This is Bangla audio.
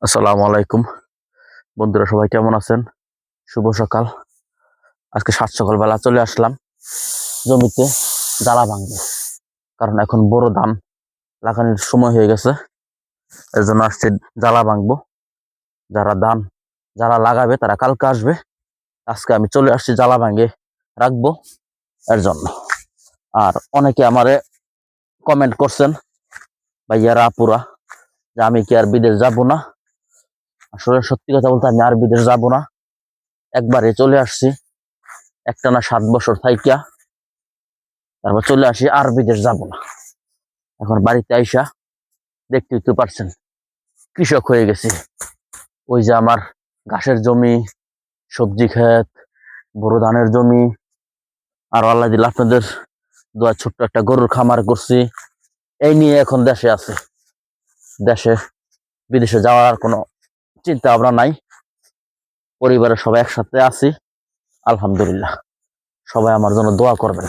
আসসালামু আলাইকুম বন্ধুরা, সবাই কেমন আছেন? শুভ সকাল। আজকে সাত সকালবেলা চলে আসলাম জমিতে জ্বালা ভাঙবে, কারণ এখন বড় ধান লাগানোর সময় হয়ে গেছে। এর জন্য আসছে জ্বালা ভাঙবো। যারা লাগাবে তারা কালকে আসবে। আজকে আমি চলে আসছি জ্বালা ভাঙে রাখবো এর জন্য। আর অনেকে আমারে কমেন্ট করছেন, ভাইয়ারা আপুরা, যে আমি কি আর বিদেশ যাব না। আসলে সত্যি কথা বলতে আমি আর বিদেশ যাব না, একবারে চলে আসছি। একটানা 7 বছর থাইকা তারপর চলে আসি, আর বিদেশ যাব না। এখন বাড়িতে আইসা দেখতেই তো পারছেন, কৃষক হয়ে গেছি। ওই যে আমার ঘাসের জমি, সবজি ক্ষেত, বড় ধানের জমি, আর আল্লাহ দিল আপনাদের দোয়া ছোট্ট একটা গরুর খামার করছি। এই নিয়ে এখন দেশে আছে। দেশে বিদেশে যাওয়ার আর কোনো চিন্তা ভাবনা নাই। পরিবারের সবাই একসাথে আছি, আলহামদুলিল্লাহ। সবাই আমার জন্য দোয়া করবেন।